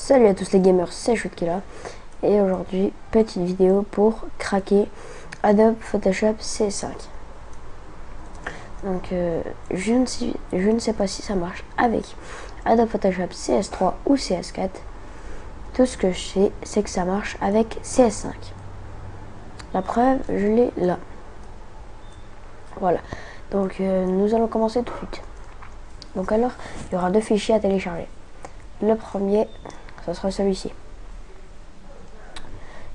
Salut à tous les gamers, c'est Shoot qui est là. Et aujourd'hui, petite vidéo pour craquer Adobe Photoshop CS5. Donc je ne sais pas si ça marche avec Adobe Photoshop CS3 ou CS4. Tout ce que je sais, c'est que ça marche avec CS5. La preuve, je l'ai là. Voilà. Donc nous allons commencer tout de suite. Donc alors, il y aura deux fichiers à télécharger. Le premier, ce sera celui-ci.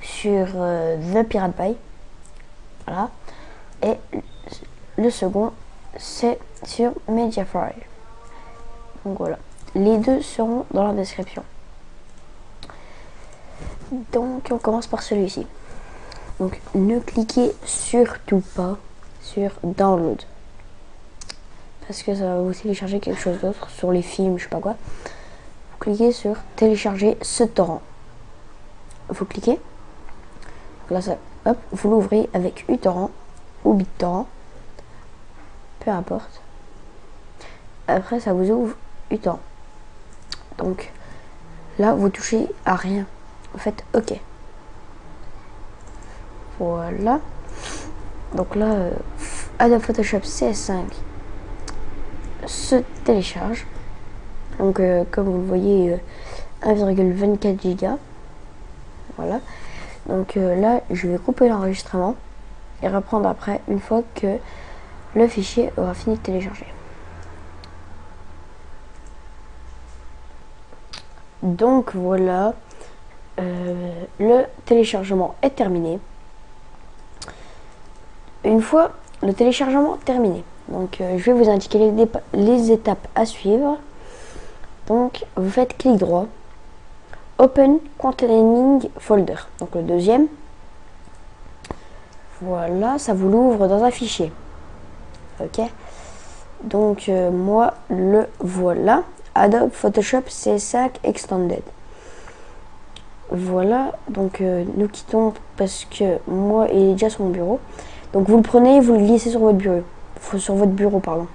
Sur The Pirate Bay. Voilà. Et le second, c'est sur Mediafire. Donc voilà. Les deux seront dans la description. Donc on commence par celui-ci. Donc ne cliquez surtout pas sur Download. Parce que ça va vous télécharger quelque chose d'autre sur les films, je sais pas quoi. Vous cliquez sur télécharger ce torrent. Vous cliquez. Là, ça, hop, vous l'ouvrez avec uTorrent ou BitTorrent. Peu importe. Après, ça vous ouvre uTorrent. Donc, là, vous touchez à rien. Vous faites OK. Voilà. Donc là, Adobe Photoshop CS5 se télécharge. Donc, comme vous le voyez, 1,24 Go. Voilà. Donc là, je vais couper l'enregistrement et reprendre après une fois que le fichier aura fini de télécharger. Donc voilà, le téléchargement est terminé. Une fois le téléchargement terminé, donc je vais vous indiquer les étapes à suivre. Donc vous faites clic droit, Open Containing Folder, donc le deuxième. Voilà, ça vous l'ouvre dans un fichier. Ok. Donc moi le voilà, Adobe Photoshop CS5 Extended. Voilà, donc nous quittons parce que moi il est déjà sur mon bureau. Donc vous le prenez, vous le glissez sur votre bureau. Pardon.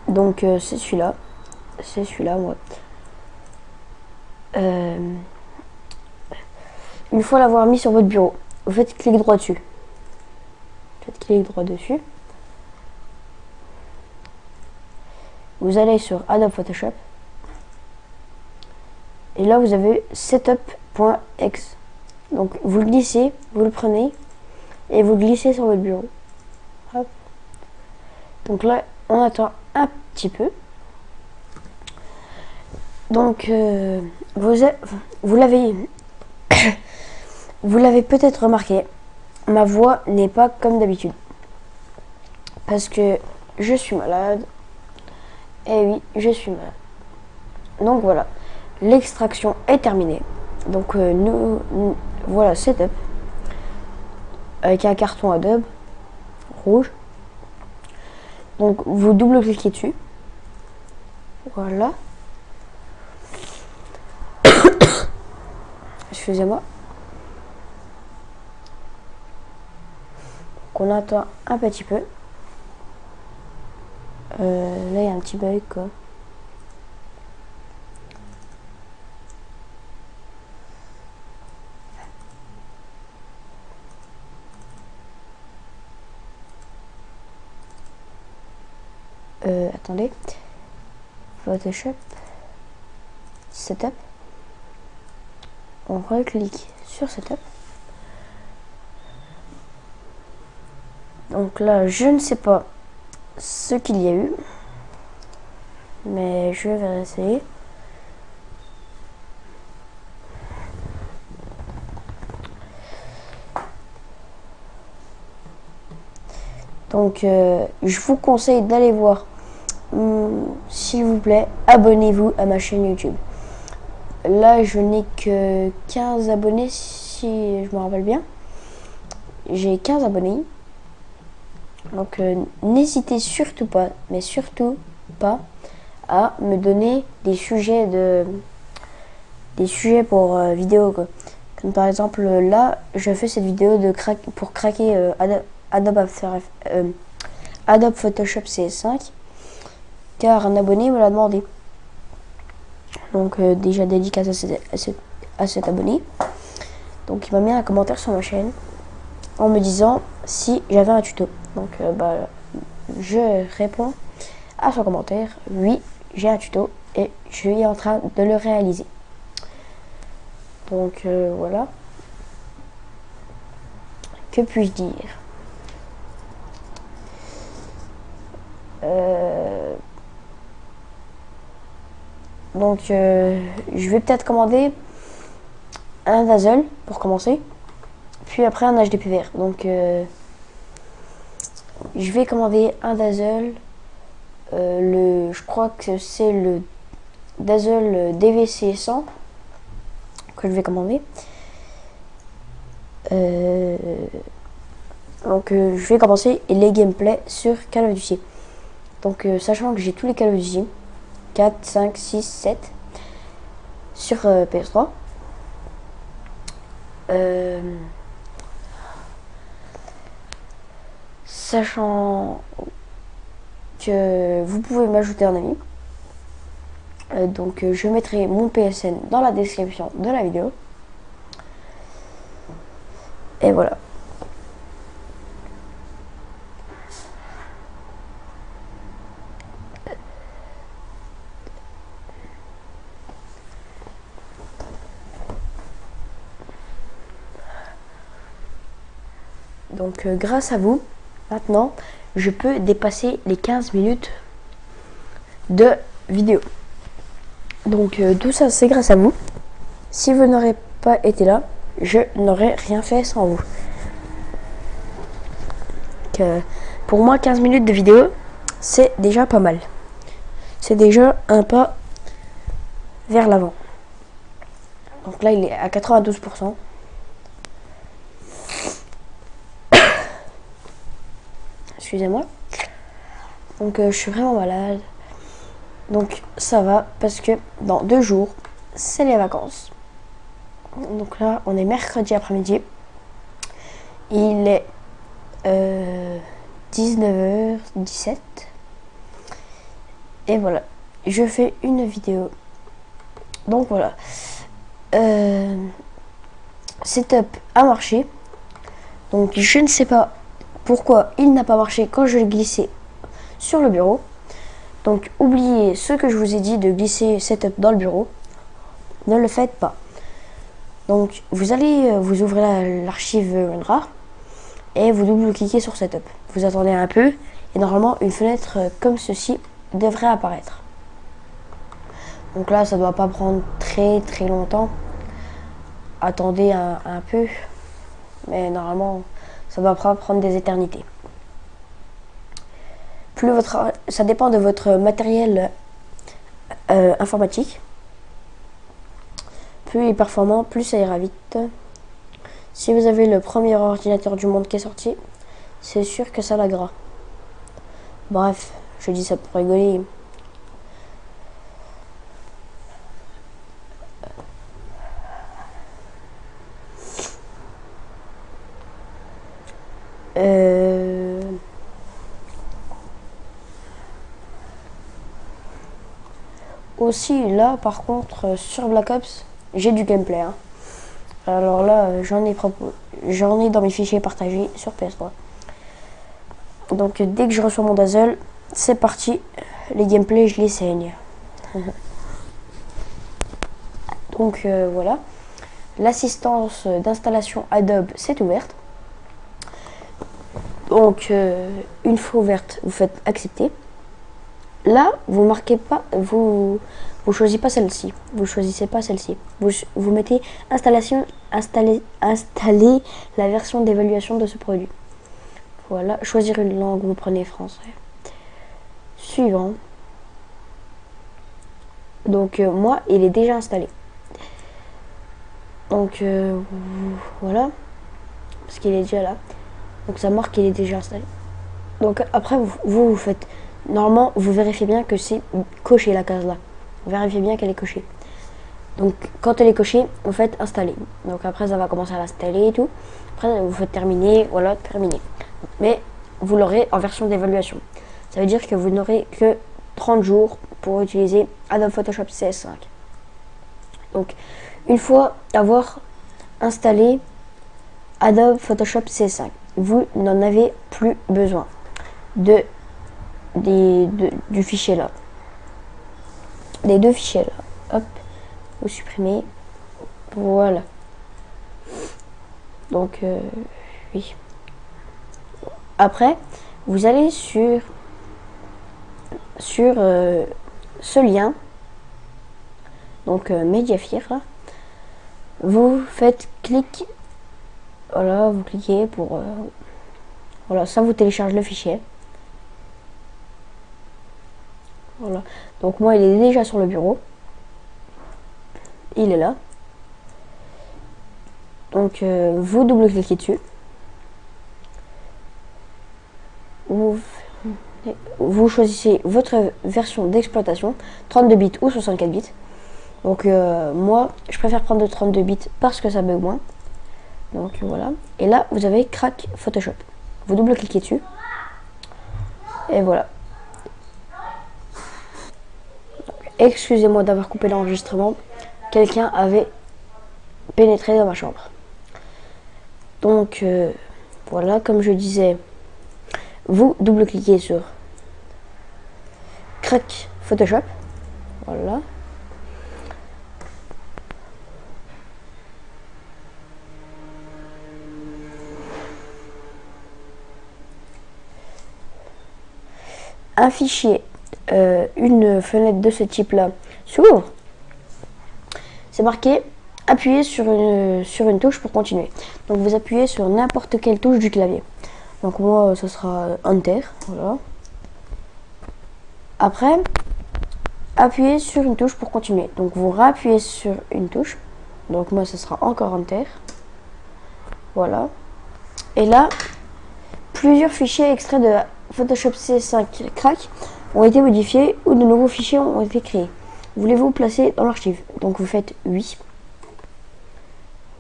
Donc c'est celui-là moi. Une fois l'avoir mis sur votre bureau, vous faites clic droit dessus. Vous allez sur Adobe Photoshop. Et là, vous avez setup.exe. Donc, vous le glissez, vous le prenez et vous le glissez sur votre bureau. Hop. Donc là, on attend un petit peu. Donc, vous l'avez peut-être remarqué, ma voix n'est pas comme d'habitude. Parce que je suis malade. Et oui, je suis malade. Donc voilà, l'extraction est terminée. Donc voilà, setup avec un carton Adobe rouge. Donc vous double-cliquez dessus. Voilà. Excusez-moi. Donc on attend un petit peu. Là il y a un petit bug quoi. Attendez. Photoshop. Setup. On reclique sur Setup. Donc là, je ne sais pas ce qu'il y a eu, mais je vais essayer. Donc je vous conseille d'aller voir, s'il vous plaît, abonnez-vous à ma chaîne YouTube. Là je n'ai que 15 abonnés si je me rappelle bien. J'ai 15 abonnés. Donc n'hésitez surtout pas, mais surtout pas, à me donner des sujets pour vidéo quoi. Comme par exemple là, je fais cette vidéo pour craquer Adobe Photoshop CS5 car un abonné me l'a demandé. Donc déjà dédicace à cet abonné. Donc il m'a mis un commentaire sur ma chaîne en me disant si j'avais un tuto. Donc je réponds à son commentaire, oui j'ai un tuto et je suis en train de le réaliser. Donc voilà. Que puis-je dire? Donc je vais peut-être commander un Dazzle pour commencer, puis après un HDP vert. Donc je vais commander un Dazzle, je crois que c'est le Dazzle DVC 100 que je vais commander. Donc je vais commencer les gameplays sur Call of Duty. Donc sachant que j'ai tous les Call of Duty 4, 5, 6, 7 sur PS3. Sachant que vous pouvez m'ajouter un ami. Donc je mettrai mon PSN dans la description de la vidéo. Et voilà. Donc grâce à vous, maintenant, je peux dépasser les 15 minutes de vidéo. Donc tout ça, c'est grâce à vous. Si vous n'aurez pas été là, je n'aurais rien fait sans vous. Pour moi, 15 minutes de vidéo, c'est déjà pas mal. C'est déjà un pas vers l'avant. Donc là, il est à 92%. Excusez-moi. Donc je suis vraiment malade. Donc ça va parce que dans 2 jours, c'est les vacances. Donc là, on est mercredi après-midi. Il est 19h17. Et voilà, je fais une vidéo. Donc voilà. Setup a marché. Donc je ne sais pas pourquoi il n'a pas marché quand je le glissais sur le bureau. Donc oubliez ce que je vous ai dit de glisser setup dans le bureau. Ne le faites pas. Donc vous allez vous ouvrir l'archive WinRAR et vous double-cliquez sur setup. Vous attendez un peu et normalement une fenêtre comme ceci devrait apparaître. Donc là ça ne doit pas prendre très longtemps. Attendez un peu, mais normalement ça ne va pas prendre des éternités. Ça dépend de votre matériel informatique. Plus il est performant, plus ça ira vite. Si vous avez le premier ordinateur du monde qui est sorti, c'est sûr que ça laguera. Bref, je dis ça pour rigoler. Aussi là par contre sur Black Ops j'ai du gameplay hein. Alors là j'en ai dans mes fichiers partagés sur PS3. Donc dès que je reçois mon Dazzle, c'est parti, les gameplays je les saigne. Donc voilà, l'assistance d'installation Adobe c'est ouverte. Donc une fois ouverte, vous faites accepter. Là, vous marquez pas, vous choisissez pas celle-ci. Vous choisissez pas celle-ci. Vous mettez installer la version d'évaluation de ce produit. Voilà, choisir une langue, vous prenez français. Suivant. Donc moi, il est déjà installé. Donc voilà, parce qu'il est déjà là. Donc ça marque qu'il est déjà installé. Donc après, vous faites. Normalement, vous vérifiez bien que c'est coché la case là. Vérifiez bien qu'elle est cochée. Donc, quand elle est cochée, vous faites installer. Donc après, ça va commencer à l'installer et tout. Après, vous faites terminer, voilà, terminer. Mais vous l'aurez en version d'évaluation. Ça veut dire que vous n'aurez que 30 jours pour utiliser Adobe Photoshop CS5. Donc une fois avoir installé Adobe Photoshop CS5, vous n'en avez plus besoin du fichier là. Des deux fichiers là. Hop, vous supprimez. Voilà. Donc oui. Après, vous allez sur ce lien. Donc Mediafire là. Vous faites clic. Voilà, vous cliquez pour voilà, ça vous télécharge le fichier. Voilà. Donc moi il est déjà sur le bureau. Il est là. Donc vous double-cliquez dessus. Vous choisissez votre version d'exploitation, 32 bits ou 64 bits. Donc moi je préfère prendre de 32 bits parce que ça bug moins. Donc voilà. Et là vous avez Crack Photoshop. Vous double-cliquez dessus. Et voilà. Excusez-moi d'avoir coupé l'enregistrement. Quelqu'un avait pénétré dans ma chambre. Donc voilà, comme je disais, vous double-cliquez sur Crack Photoshop. Voilà. Un fichier, une fenêtre de ce type là s'ouvre. C'est marqué appuyer sur une touche pour continuer. Donc vous appuyez sur n'importe quelle touche du clavier. Donc moi ce sera Enter. Voilà. Après, appuyez sur une touche pour continuer. Donc vous réappuyez sur une touche. Donc moi ce sera encore Enter. Voilà. Et là, plusieurs fichiers extraits de Photoshop CS5 Crack ont été modifiés ou de nouveaux fichiers ont été créés. Voulez-vous placer dans l'archive? Donc vous faites oui.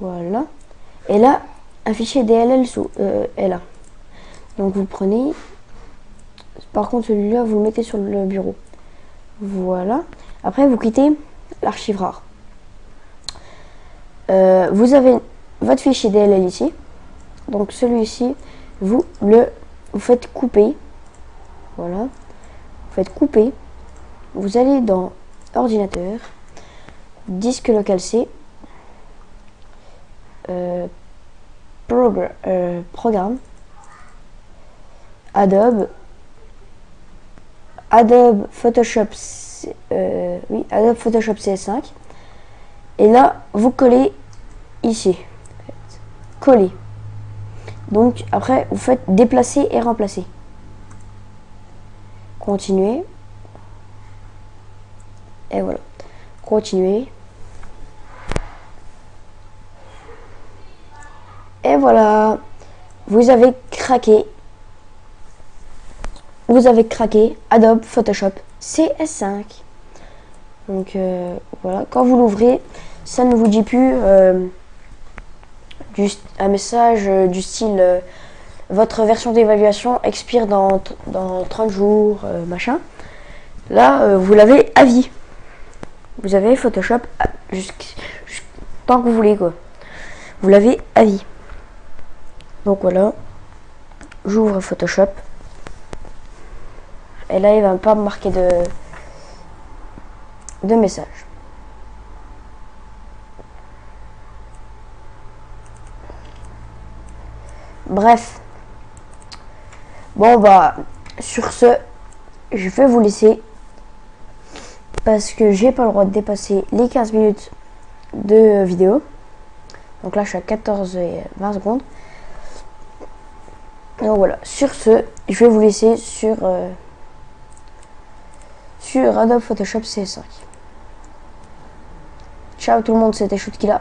Voilà. Et là, un fichier DLL est là. Donc vous prenez. Par contre, celui-là, vous le mettez sur le bureau. Voilà. Après, vous quittez l'archive rare. Vous avez votre fichier DLL ici. Donc celui-ci, vous faites couper. Voilà. Vous faites couper. Vous allez dans ordinateur, disque local C, programme, Adobe Photoshop, Adobe Photoshop CS5. Et là, vous collez ici. Coller. Donc après, vous faites déplacer et remplacer. Continuez. Et voilà. Continuez. Et voilà. Vous avez craqué. Vous avez craqué Adobe Photoshop CS5. Donc voilà. Quand vous l'ouvrez, ça ne vous dit plus un message du style votre version d'évaluation expire dans 30 jours, machin. Là, vous l'avez à vie. Vous avez Photoshop tant que vous voulez, quoi. Vous l'avez à vie. Donc voilà. J'ouvre Photoshop. Et là, il va pas me marquer de message. Bref. Bon, bah, sur ce, je vais vous laisser. Parce que j'ai pas le droit de dépasser les 15 minutes de vidéo. Donc là, je suis à 14 et 20 secondes. Donc voilà. Sur ce, je vais vous laisser sur Adobe Photoshop CS5. Ciao tout le monde, c'était Choutkilla.